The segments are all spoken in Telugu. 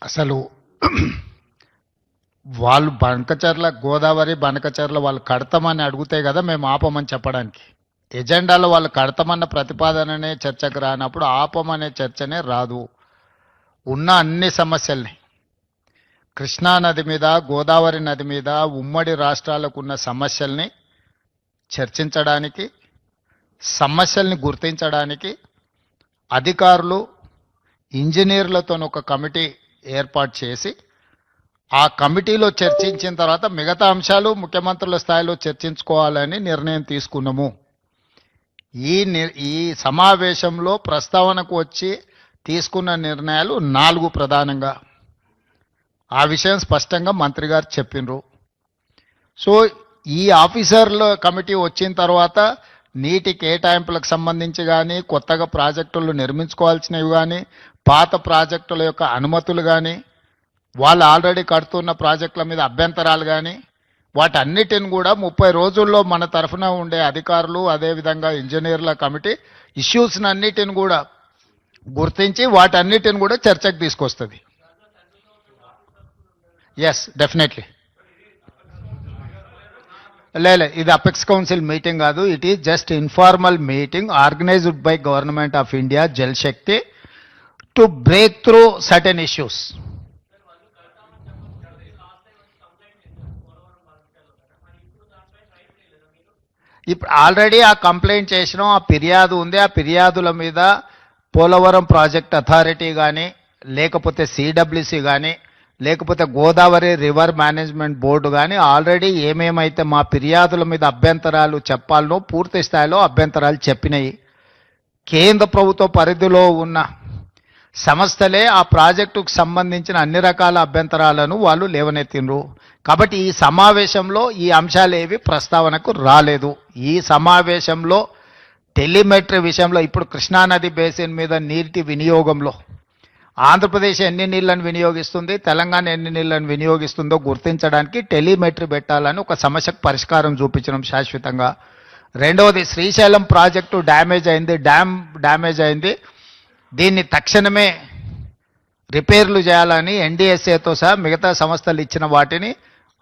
అసలు వాళ్ళు బంకచర్ల గోదావరి బంకచర్ల వాళ్ళు కడతామని అడిగితే కదా మేము ఆపమని చెప్పడానికి. ఎజెండాలో వాళ్ళు కడతామన్న ప్రతిపాదననే చర్చకు రానప్పుడు ఆపమనే చర్చనే రాదు. ఉన్న అన్ని సమస్యల్ని కృష్ణా నది మీద గోదావరి నది మీద ఉమ్మడి రాష్ట్రాలకు ఉన్న సమస్యల్ని చర్చించడానికి, సమస్యల్ని గుర్తించడానికి అధికారులు ఇంజనీర్లతో ఒక కమిటీ ఏర్పాటు చేసి ఆ కమిటీలో చర్చించిన తర్వాత మిగతా అంశాలు ముఖ్యమంత్రుల స్థాయిలో చర్చించుకోవాలని నిర్ణయం తీసుకున్నాము. ఈ సమావేశంలో ప్రస్తావనకు వచ్చి తీసుకున్న నిర్ణయాలు 4 ప్రధానంగా. ఆ విషయం స్పష్టంగా మంత్రి గారు చెప్పినరు. సో ఈ ఆఫీసర్ల కమిటీ వచ్చిన తర్వాత నీటి కేటాయింపులకు సంబంధించి కానీ, కొత్తగా ప్రాజెక్టులు నిర్మించుకోవాల్సినవి కానీ, పాత ప్రాజెక్టుల యొక్క అనుమతులు కానీ, వాళ్ళు ఆల్రెడీ కడుతున్న ప్రాజెక్టుల మీద అభ్యంతరాలు కానీ, వాటన్నిటిని కూడా 30 రోజుల్లో మన తరఫున ఉండే అధికారులు అదేవిధంగా ఇంజనీర్ల కమిటీ ఇష్యూస్ని అన్నిటిని కూడా గుర్తించి వాటన్నిటిని కూడా చర్చకు తీసుకొస్తుంది. Yes, definitely. లేదు, ఇది అపెక్స్ కౌన్సిల్ మీటింగ్ కాదు. It is just informal meeting organized by government of India Jal Shakti to break through certain issues. ఇప్పుడు ఆల్రెడీ ఆ కంప్లైంట్ చేసినాం, ఆ ఫిర్యాదు ఉంది. ఆ ఫిర్యాదుల మీద పోలవరం ప్రాజెక్ట్ అథారిటీ కానీ, లేకపోతే సిడబ్ల్యూసి కానీ, లేకపోతే గోదావరి రివర్ మేనేజ్మెంట్ బోర్డు కానీ ఆల్రెడీ ఏమేమైతే మా ఫిర్యాదుల మీద అభ్యంతరాలు చెప్పాలనో పూర్తి స్థాయిలో అభ్యంతరాలు చెప్పినాయి. కేంద్ర ప్రభుత్వ పరిధిలో ఉన్న సంస్థలే ఆ ప్రాజెక్టుకు సంబంధించిన అన్ని రకాల అభ్యంతరాలను వాళ్ళు లేవనెత్తినరు. కాబట్టి ఈ సమావేశంలో ఈ అంశాలు ఏవి ప్రస్తావనకు రాలేదు. ఈ సమావేశంలో టెలిమెట్రీ విషయంలో ఇప్పుడు కృష్ణానది బేసిన్ మీద నీటి వినియోగంలో ఆంధ్రప్రదేశ్ ఎన్ని నీళ్లను వినియోగిస్తుంది, తెలంగాణ ఎన్ని నీళ్లను వినియోగిస్తుందో గుర్తించడానికి టెలిమెట్రీ పెట్టాలని ఒక సమస్యకు పరిష్కారం చూపించడం శాశ్వతంగా. రెండవది, శ్రీశైలం ప్రాజెక్టు డ్యామ్ డ్యామేజ్ అయింది, దీన్ని తక్షణమే రిపేర్లు చేయాలని ఎన్డీఎస్ఏతో సహా మిగతా సంస్థలు ఇచ్చిన వాటిని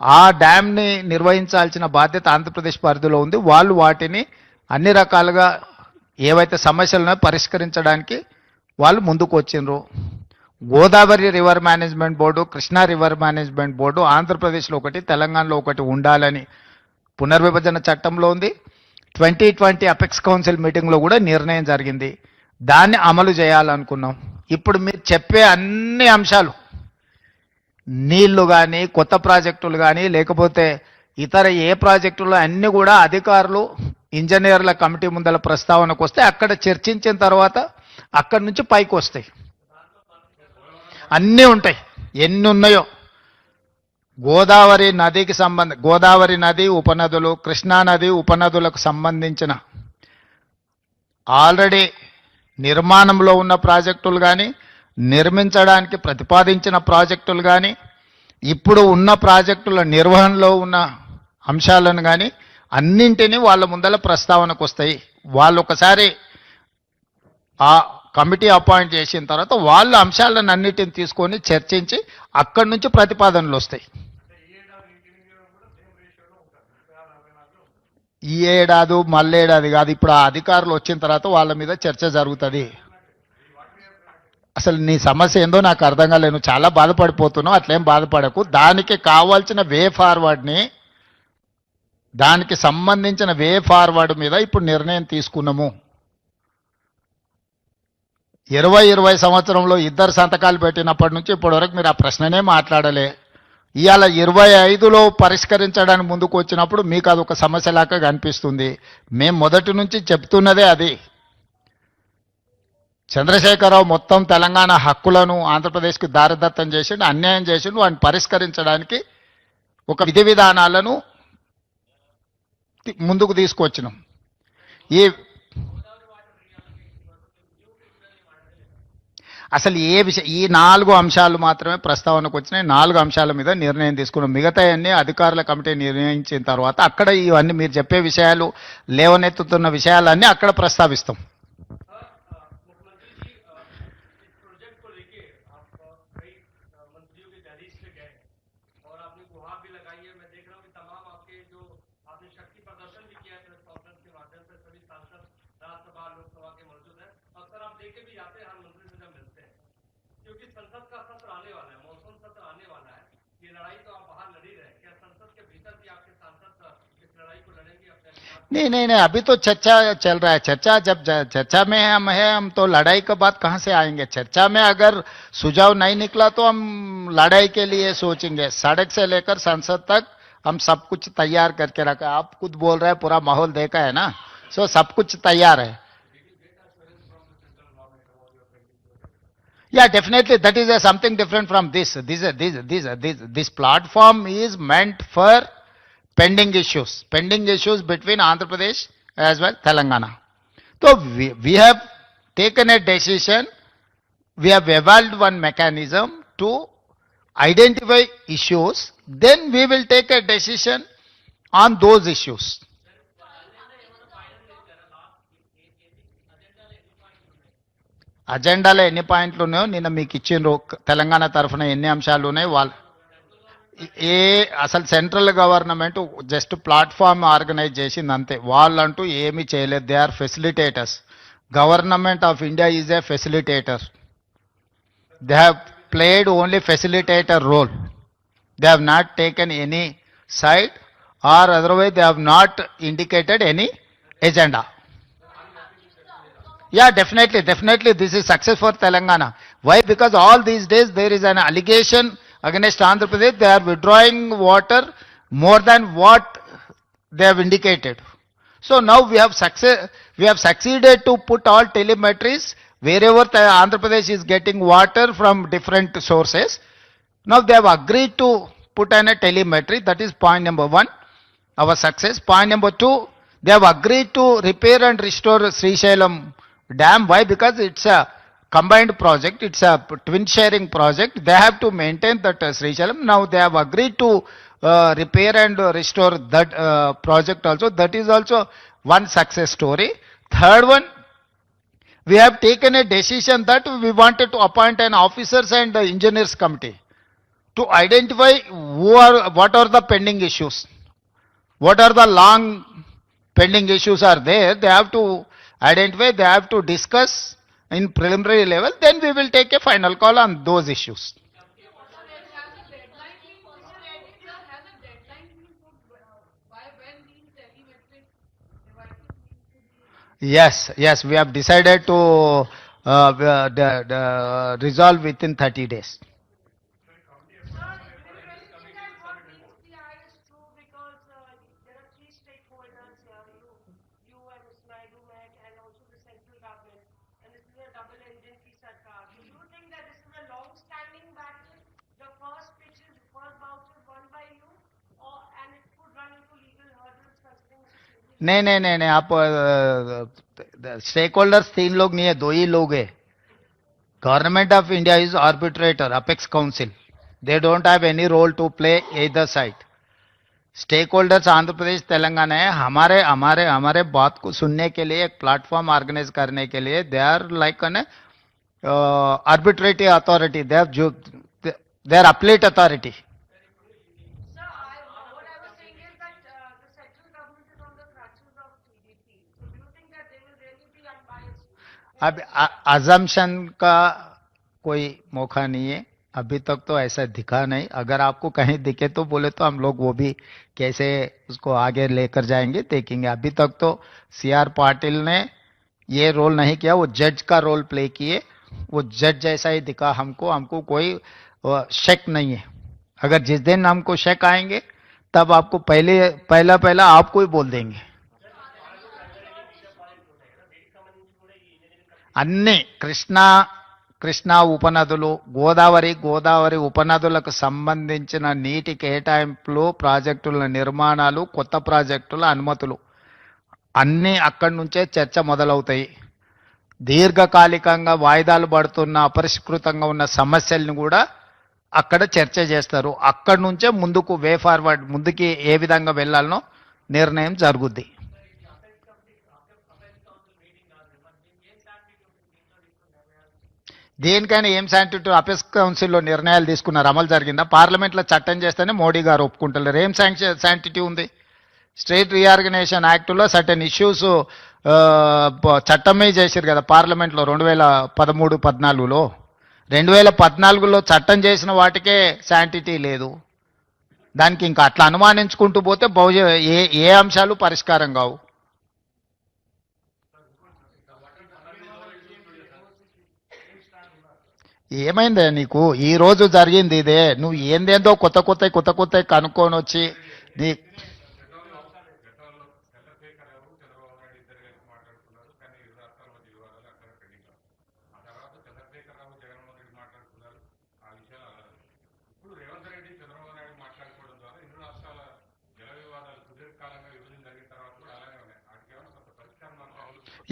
ఆ డ్యామ్ని నిర్వహించాల్సిన బాధ్యత ఆంధ్రప్రదేశ్ పరిధిలో ఉంది. వాళ్ళు వాటిని అన్ని రకాలుగా ఏవైతే సమస్యలను పరిష్కరించడానికి వాళ్ళు ముందుకు వచ్చిండ్రు. Godavari river management board, Krishna river management board ఆంధ్రప్రదేశ్లో ఒకటి, తెలంగాణలో ఒకటి ఉండాలని పునర్విభజన చట్టంలో ఉంది. 2020 అపెక్స్ కౌన్సిల్ మీటింగ్లో కూడా నిర్ణయం జరిగింది. దాన్ని అమలు చేయాలనుకున్నాం. ఇప్పుడు మీరు చెప్పే అన్ని అంశాలు, నీళ్లు కానీ, కొత్త ప్రాజెక్టులు కానీ, లేకపోతే ఇతర ఏ ప్రాజెక్టులు అన్నీ కూడా అధికారులు ఇంజనీర్ల కమిటీ ముందల ప్రస్తావనకు వస్తే అక్కడ చర్చించిన తర్వాత అక్కడి నుంచి పైకి వస్తాయి. అన్నీ ఉంటాయి, ఎన్ని ఉన్నాయో. గోదావరి నది ఉపనదులు, కృష్ణానది ఉపనదులకు సంబంధించిన ఆల్రెడీ నిర్మాణంలో ఉన్న ప్రాజెక్టులు కానీ, నిర్మించడానికి ప్రతిపాదించిన ప్రాజెక్టులు కానీ, ఇప్పుడు ఉన్న ప్రాజెక్టుల నిర్వహణలో ఉన్న అంశాలను కానీ అన్నింటినీ వాళ్ళ ముందల ప్రస్తావనకు వస్తాయి. వాళ్ళు ఒకసారి ఆ కమిటీ అపాయింట్ చేసిన తర్వాత వాళ్ళ అంశాలను అన్నిటిని తీసుకొని చర్చించి అక్కడి నుంచి ప్రతిపాదనలు వస్తాయి. ఈ ఏడాది మళ్ళేడాది కాదు, ఇప్పుడు ఆ అధికారులు వచ్చిన తర్వాత వాళ్ళ మీద చర్చ జరుగుతుంది. అసలు నీ సమస్య ఏందో నాకు అర్థం కాలేదు. చాలా బాధపడిపోతున్నావు, అట్లేం బాధపడకు. దానికి కావాల్సిన దానికి సంబంధించిన వే ఫార్వర్డ్ మీద ఇప్పుడు నిర్ణయం తీసుకున్నాము. 2020 సంవత్సరంలో 2 సంతకాలు పెట్టినప్పటి నుంచి ఇప్పటి వరకు మీరు ఆ ప్రశ్ననే మాట్లాడలే. ఇవాళ 25లో పరిష్కరించడానికి ముందుకు వచ్చినప్పుడు మీకు అదొక సమస్యలాగా కనిపిస్తుంది. మేము మొదటి నుంచి చెప్తున్నదే అది. చంద్రశేఖరరావు మొత్తం తెలంగాణ హక్కులను ఆంధ్రప్రదేశ్కి దారిదత్తం చేసిండు, అన్యాయం చేసిండు. వాటిని పరిష్కరించడానికి ఒక విధి విధానాలను ముందుకు తీసుకొచ్చినాం. అసలు ఈ 4 అంశాలు మాత్రమే ప్రస్తావనకు వచ్చినాయి. 4 అంశాల మీద నిర్ణయం తీసుకున్నాం. మిగతా అన్ని అధికారుల కమిటీ నిర్ణయించిన తర్వాత అక్కడ ఇవన్నీ మీరు చెప్పే విషయాలు, లేవనెత్తుతున్న విషయాలన్నీ అక్కడ ప్రస్తావిస్తాం. भी लगाई है। मैं देख रहा हूँ कि तमाम आपके जो आपने शक्ति प्रदर्शन भी किया है प्रेस कॉन्फ्रेंस के माध्यम से, सभी सांसद राज्यसभा लोकसभा के मौजूद हैं। अक्सर आप देखे भी जाते हैं हर मंत्री से जब मिलते हैं, क्योंकि संसद का सत्र आने वाला है, मॉनसून सत्र आने वाला है। ये लड़ाई तो आप बाहर लड़ी रहे, क्या संसद के भीतर भी आपके सांसद इस लड़ाई को लड़ेंगे अपने अनुसार? नहीं नहीं नहीं, अभी तो चर्चा चल रहा है। चर्चा जब चर्चा में हम तो लड़ाई के बाद कहाँ से आएंगे? चर्चा में अगर सुझाव नहीं निकला तो हम लड़ाई के लिए सोचेंगे। सड़क से लेकर संसद तक हम सब कुछ तैयार करके रखा है। आप खुद बोल रहे हैं पूरा माहौल देखा है ना, सो सब कुछ तैयार है। Yeah, definitely that is something different from this. This platform is meant for pending issues between Andhra Pradesh as well Telangana. So we have taken a decision, we have evolved one mechanism to identify issues, then we will take a decision on those issues. అజెండాలో ఎన్ని పాయింట్లు ఉన్నాయో నిన్న మీకు ఇచ్చిండ్రు. తెలంగాణ తరఫున ఎన్ని అంశాలు ఉన్నాయి వాళ్ళు ఏ అసలు central government just platform organize చేసింది అంతే. వాళ్ళంటూ ఏమీ చేయలేదు. They are facilitators. Government of India is a facilitator. They have played only facilitator role. They have not taken any side or otherwise they have not indicated any agenda. Yeah, definitely this is success for Telangana. Why? Because all these days there is an allegation against Andhra Pradesh. They are withdrawing water more than what they have indicated. So now we have succeeded to put all telemetries wherever Andhra Pradesh is getting water from different sources. Now they have agreed to put in a telemetry. That is point number 1, our success. Point number 2, they have agreed to repair and restore Srisailam dam. Why? Because it's a combined project, it's a twin sharing project. They have to maintain that Srisailam. Now they have agreed to repair and restore that project also. That is also one success story. Third one, we have taken a decision that we wanted to appoint an officers and engineers committee to identify what are the pending issues, what are the long pending issues are there. They have to identify, they have to discuss in preliminary level, then we will take a final call on those issues. Yes, we have decided to resolve within 30 days. नहीं, आप स्टेक होल्डर्स 3 लोग नहीं है, 2 ही लोग है. Government of India is arbitrator, apex council. They don't have any role to play either side. Stakeholders Andhra Pradesh Telangana है. हमारे बात को सुनने के लिए, एक प्लेटफॉर्म ऑर्गेनाइज करने के लिए they are like an arbitrative authority. They are appellate authority. अब अजम्पशन का कोई मौका नहीं है. अभी तक तो ऐसा दिखा नहीं. अगर आपको कहीं दिखे तो बोले तो हम लोग वो भी कैसे उसको आगे लेकर जाएंगे देखेंगे. अभी तक तो सीआर पाटिल ने ये रोल नहीं किया, वो जज का रोल प्ले किए. वो जज जैसा ही दिखा हमको कोई शक नहीं है. अगर जिस दिन हमको शक आएंगे तब आपको पहला आपको ही बोल देंगे. అన్ని కృష్ణా ఉపనదులు, గోదావరి ఉపనదులకు సంబంధించిన నీటి కేటాయింపులు, ప్రాజెక్టుల నిర్మాణాలు, కొత్త ప్రాజెక్టుల అనుమతులు అన్నీ అక్కడి నుంచే చర్చ మొదలవుతాయి. దీర్ఘకాలికంగా వాయిదాలు పడుతున్న, అపరిష్కృతంగా ఉన్న సమస్యలను కూడా అక్కడ చర్చ చేస్తారు. అక్కడి నుంచే ముందుకు వే ఫార్వర్డ్, ముందుకి ఏ విధంగా వెళ్ళాలనో నిర్ణయం జరుగుద్ది. దేనికైనా ఏం శాంటిటీ అపెక్స్ కౌన్సిల్లో నిర్ణయాలు తీసుకున్నారు, అమలు జరిగిందా? పార్లమెంట్లో చట్టం చేస్తేనే మోడీ గారు ఒప్పుకుంటలేరు. ఏం శాంటిటీ ఉంది? స్టేట్ రీఆర్గనైజేషన్ యాక్ట్లో సర్టెన్ ఇష్యూస్ చట్టమే చేశారు కదా పార్లమెంట్లో 2013-14లో. 2014లో చట్టం చేసిన వాటికే శాంటిటీ లేదు. దానికి ఇంకా అట్లా అనుమానించుకుంటూ పోతే ఏ అంశాలు పరిష్కారం కావు. ఏమైందే నీకు? ఈ రోజు జరిగింది ఇదే. నువ్వు ఏందేందో కొత్త కనుక్కొని వచ్చి నీ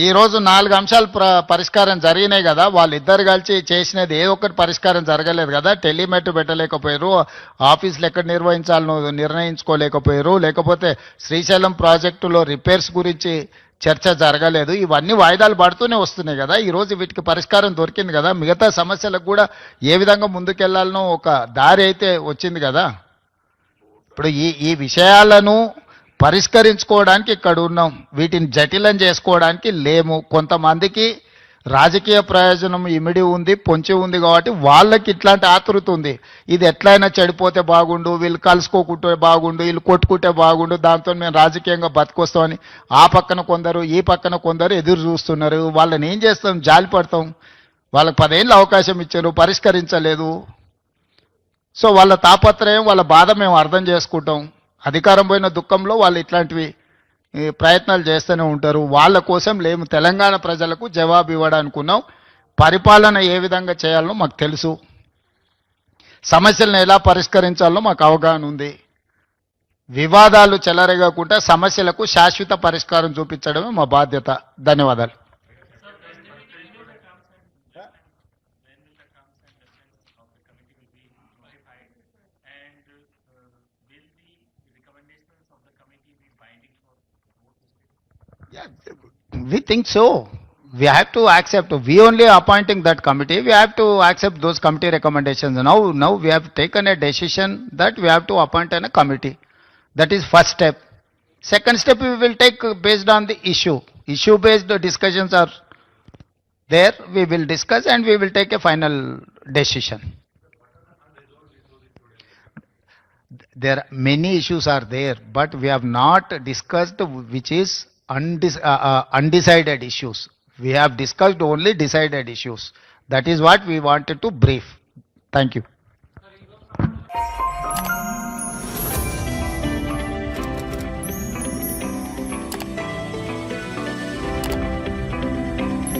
ఈ రోజు 4 అంశాలు పరిష్కారం జరిగినాయి కదా. వాళ్ళిద్దరు కలిసి చేసినది ఏ ఒక్కటి పరిష్కారం జరగలేదు కదా. టెలిమెట్ పెట్టలేకపోయారు, ఆఫీసులు ఎక్కడ నిర్వహించాలనో నిర్ణయించుకోలేకపోయారు, లేకపోతే శ్రీశైలం ప్రాజెక్టులో రిపేర్స్ గురించి చర్చ జరగలేదు. ఇవన్నీ వాయిదాలు పడుతూనే వస్తున్నాయి కదా. ఈ రోజు వీటికి పరిష్కారం దొరికింది కదా. మిగతా సమస్యలకు కూడా ఏ విధంగా ముందుకెళ్లాలనో ఒక దారి అయితే వచ్చింది కదా. ఇప్పుడు ఈ విషయాలను పరిష్కరించుకోవడానికి ఇక్కడ ఉన్నాం, వీటిని జటిలం చేసుకోవడానికి లేము. కొంతమందికి రాజకీయ ప్రయోజనం ఇమిడి ఉంది, పొంచి ఉంది కాబట్టి వాళ్ళకి ఇట్లాంటి ఆతృత ఉంది. ఇది ఎట్లయినా చెడిపోతే బాగుండు, వీళ్ళు కలుసుకోకుంటే బాగుండు, వీళ్ళు కొట్టుకుంటే బాగుండు, దాంతో మేము రాజకీయంగా బతికొస్తామని ఆ పక్కన కొందరు ఈ పక్కన కొందరు ఎదురు చూస్తున్నారు. వాళ్ళని ఏం చేస్తాం? జాలి పడతాం. వాళ్ళకి 10 ఏళ్ళు అవకాశం ఇచ్చారు, పరిష్కరించలేదు. సో వాళ్ళ తాపత్రయం, వాళ్ళ బాధ మేము అర్థం చేసుకుంటాం. అధికారం పోయిన దుఃఖంలో వాళ్ళు ఇట్లాంటివి ప్రయత్నాలు చేస్తూనే ఉంటారు. వాళ్ళ కోసం లేము, తెలంగాణ ప్రజలకు జవాబు ఇవ్వడానికి ఉన్నాం. పరిపాలన ఏ విధంగా చేయాలనో మాకు తెలుసు, సమస్యలను ఎలా పరిష్కరించాలో మాకు అవగాహన ఉంది. వివాదాలు చెలరేగకుండా సమస్యలకు శాశ్వత పరిష్కారం చూపించడమే మా బాధ్యత. ధన్యవాదాలు. Yeah, we think so. We have to accept. We only appointing that committee. We have to accept those committee recommendations. Now we have taken a decision that we have to appoint a committee. That is first step. Second step we will take based on the issue. Issue-based discussions are there. We will discuss and we will take a final decision. There are many issues are there, but we have not discussed which is undecided issues. We have discussed only decided issues. That is what we wanted to brief. Thank you.